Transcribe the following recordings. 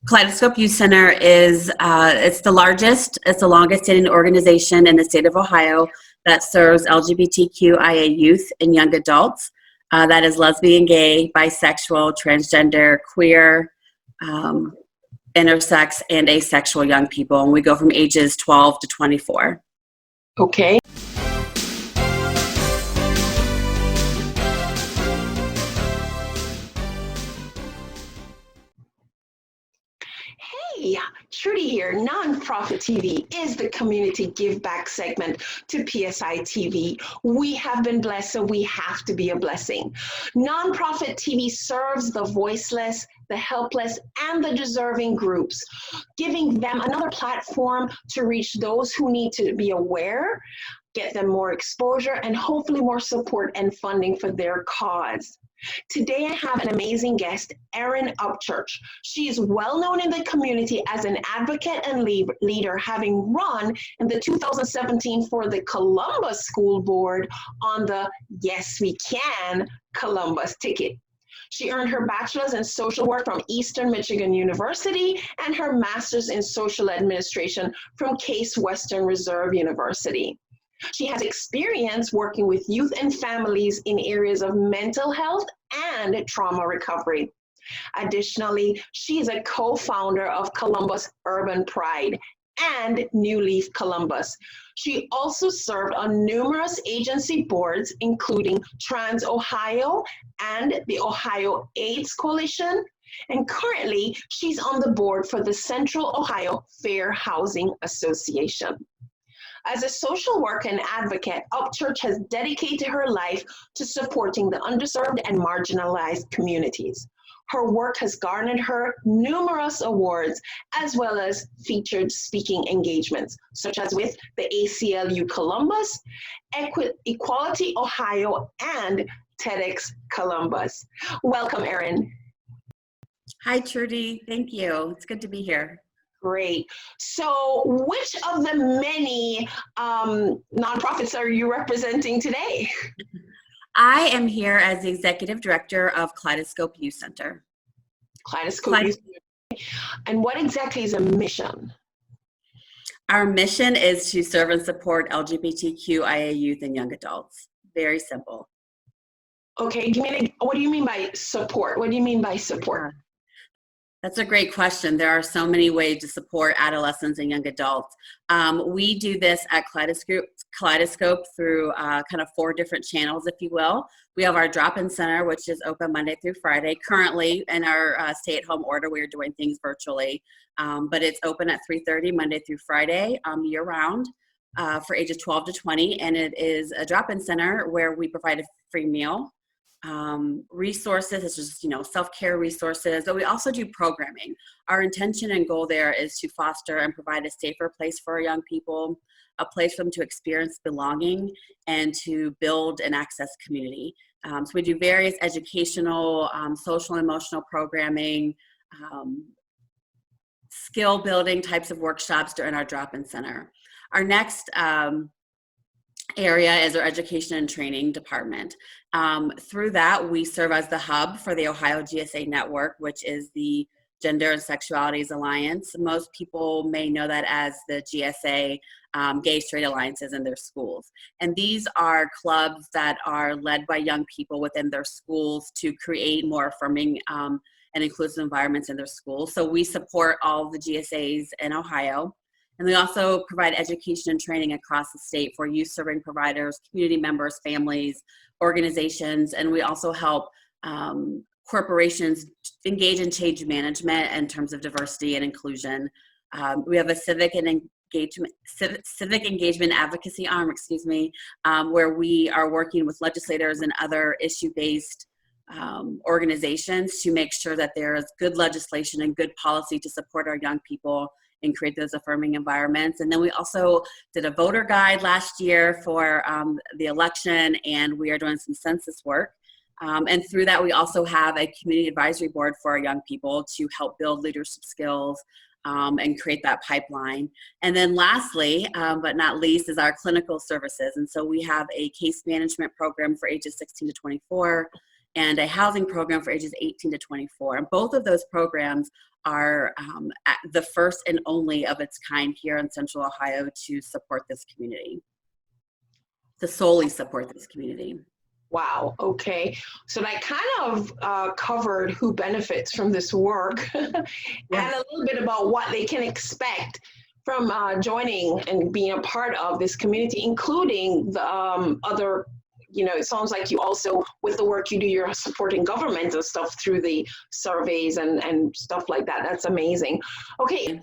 Kaleidoscope Youth Center is it's the longest standing organization in the state of Ohio that serves LGBTQIA youth and young adults. That is lesbian, gay, bisexual, transgender, queer, intersex, and asexual young people. And we go from ages 12 to 24. Okay. Hey, Trudy here. Nonprofit TV is the community give back segment to PSI TV. We have been blessed, so we have to be a blessing. Nonprofit TV serves the voiceless, the helpless, and the deserving groups, giving them another platform to reach those who need to be aware, get them more exposure, and hopefully more support and funding for their cause. Today I have an amazing guest, Erin Upchurch. She is well known in the community as an advocate and leader, having run in the 2017 for the Columbus School Board on the Yes We Can Columbus ticket. She earned her bachelor's in social work from Eastern Michigan University and her master's in social administration from Case Western Reserve University. She has experience working with youth and families in areas of mental health and trauma recovery. Additionally, she is a co-founder of Columbus Urban Pride and New Leaf Columbus. She also served on numerous agency boards, including Trans Ohio and the Ohio AIDS Coalition. And currently, she's on the board for the Central Ohio Fair Housing Association. As a social worker and advocate, Upchurch has dedicated her life to supporting the underserved and marginalized communities. Her work has garnered her numerous awards, as well as featured speaking engagements, such as with the ACLU Columbus, Equality Ohio, and TEDx Columbus. Welcome, Erin. Hi, Trudy. Thank you. It's good to be here. Great. So which of the many nonprofits are you representing today? I am here as the Executive Director of Kaleidoscope Youth Center. Kaleidoscope Youth Center. And what exactly is a mission? Our mission is to serve and support LGBTQIA youth and young adults. Very simple. Okay, what do you mean by support? What do you mean by support? That's a great question. There are so many ways to support adolescents and young adults. We do this at Kaleidoscope through kind of 4 different channels, if you will. We have our drop-in center, which is open Monday through Friday. Currently, in our stay-at-home order, we are doing things virtually, but it's open at 3:30 Monday through Friday, year-round, for ages 12 to 20, and it is a drop-in center where we provide a free meal. Resources, it's just, self-care resources, but we also do programming. Our intention and goal there is to foster and provide a safer place for our young people, a place for them to experience belonging and to build and access community. So we do various educational, social and emotional programming, skill building types of workshops during our drop-in center. Our next area is our education and training department. Through that, we serve as the hub for the Ohio GSA Network, which is the Gender and Sexualities Alliance. Most people may know that as the GSA Gay Straight Alliances in their schools. And these are clubs that are led by young people within their schools to create more affirming and inclusive environments in their schools. So we support all the GSAs in Ohio. And we also provide education and training across the state for youth serving providers, community members, families, organizations, and we also help corporations engage in change management in terms of diversity and inclusion. We have a civic engagement advocacy arm, where we are working with legislators and other issue-based organizations to make sure that there is good legislation and good policy to support our young people and create those affirming environments. And then we also did a voter guide last year for the election, and we are doing some census work. And through that, we also have a community advisory board for our young people to help build leadership skills and create that pipeline. And then lastly, but not least, is our clinical services. And so we have a case management program for ages 16 to 24, and a housing program for ages 18 to 24. And both of those programs are the first and only of its kind here in Central Ohio to support this community, to solely support this community. Wow. Okay. So that kind of covered who benefits from this work and Yes. a little bit about what they can expect from joining and being a part of this community, including the other, it sounds like you also, with the work you do, you're supporting government and stuff through the surveys and stuff like that. That's amazing. Okay.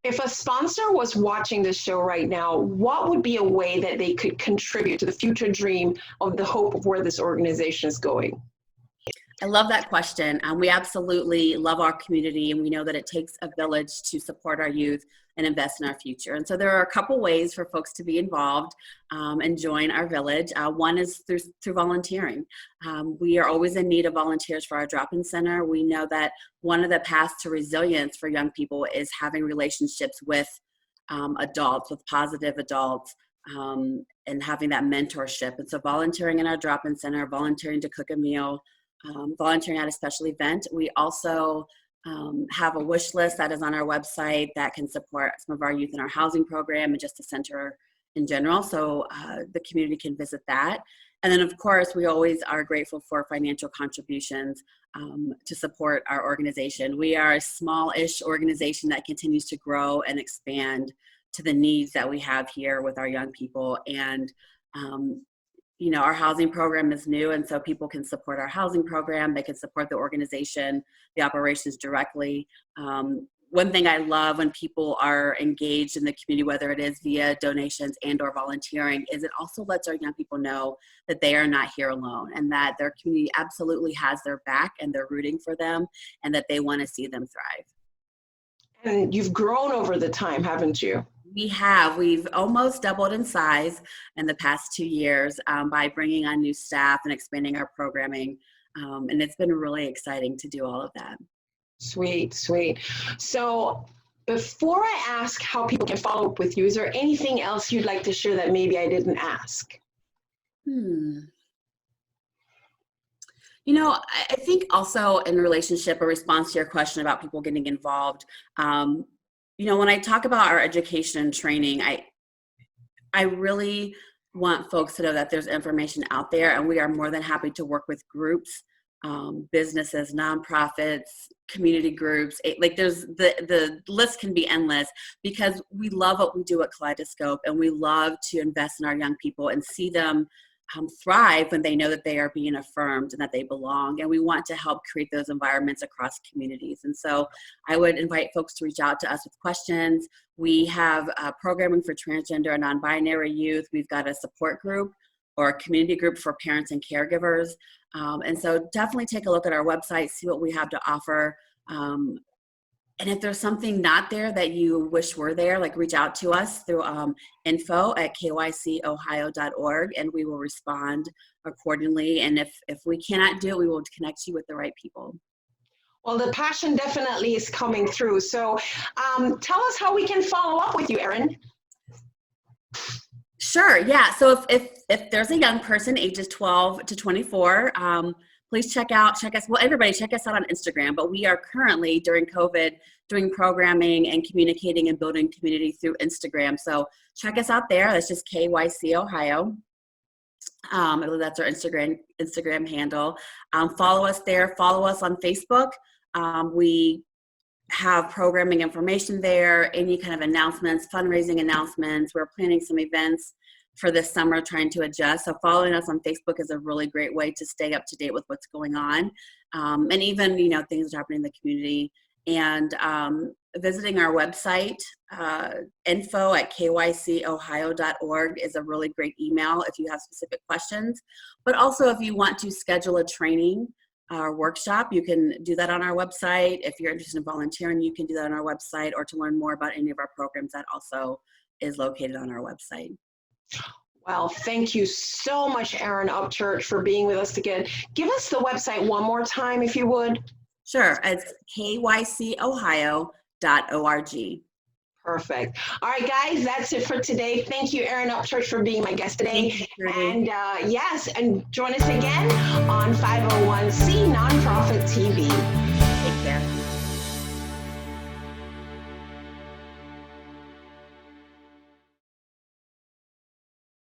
If a sponsor was watching this show right now, what would be a way that they could contribute to the future dream of the hope of where this organization is going? I love that question. We absolutely love our community, and we know that it takes a village to support our youth and invest in our future. And so there are a couple ways for folks to be involved and join our village. One is through volunteering. We are always in need of volunteers for our drop-in center. We know that one of the paths to resilience for young people is having relationships with adults, with positive adults, and having that mentorship. And so volunteering in our drop-in center, volunteering to cook a meal, volunteering at a special event. We also have a wish list that is on our website that can support some of our youth in our housing program and just the center in general. So the community can visit that. And then of course, we always are grateful for financial contributions to support our organization. We are a small-ish organization that continues to grow and expand to the needs that we have here with our young people. And our housing program is new, and so people can support our housing program. They can support the organization, the operations directly. One thing I love when people are engaged in the community, whether it is via donations and or volunteering, is it also lets our young people know that they are not here alone and that their community absolutely has their back and they're rooting for them and that they want to see them thrive. And you've grown over the time, haven't you? We have. We've almost doubled in size in the past 2 years by bringing on new staff and expanding our programming. And it's been really exciting to do all of that. Sweet, sweet. So before I ask how people can follow up with you, is there anything else you'd like to share that maybe I didn't ask? I think also in relationship or response to your question about people getting involved, when I talk about our education and training, I really want folks to know that there's information out there, and we are more than happy to work with groups, businesses, nonprofits, community groups. There's the list can be endless because we love what we do at Kaleidoscope, and we love to invest in our young people and see them thrive when they know that they are being affirmed and that they belong. And we want to help create those environments across communities. And so I would invite folks to reach out to us with questions. We have programming for transgender and non-binary youth. We've got a support group or a community group for parents and caregivers. And so definitely take a look at our website, see what we have to offer. And if there's something not there that you wish were there, reach out to us through info@kycohio.org, and we will respond accordingly. And if we cannot do it, we will connect you with the right people. Well, the passion definitely is coming through. So tell us how we can follow up with you, Erin. Sure, yeah. So if there's a young person ages 12 to 24, please check us. Well, everybody check us out on Instagram, but we are currently during COVID doing programming and communicating and building community through Instagram. So check us out there. That's just KYC Ohio. That's our Instagram handle. Follow us there. Follow us on Facebook. We have programming information there, any kind of announcements, fundraising announcements. We're planning some events for this summer, trying to adjust. So following us on Facebook is a really great way to stay up to date with what's going on. And even, things that are happening in the community. And visiting our website, info@kycohio.org is a really great email if you have specific questions. But also if you want to schedule a training or workshop, you can do that on our website. If you're interested in volunteering, you can do that on our website, or to learn more about any of our programs, that also is located on our website. Well, thank you so much, Erin Upchurch, for being with us again. Give us the website one more time, if you would. Sure, it's kycohio.org. Perfect. All right, guys, that's it for today. Thank you, Erin Upchurch, for being my guest today. Thank you, Trudy. And yes, and join us again on 501c Nonprofit TV.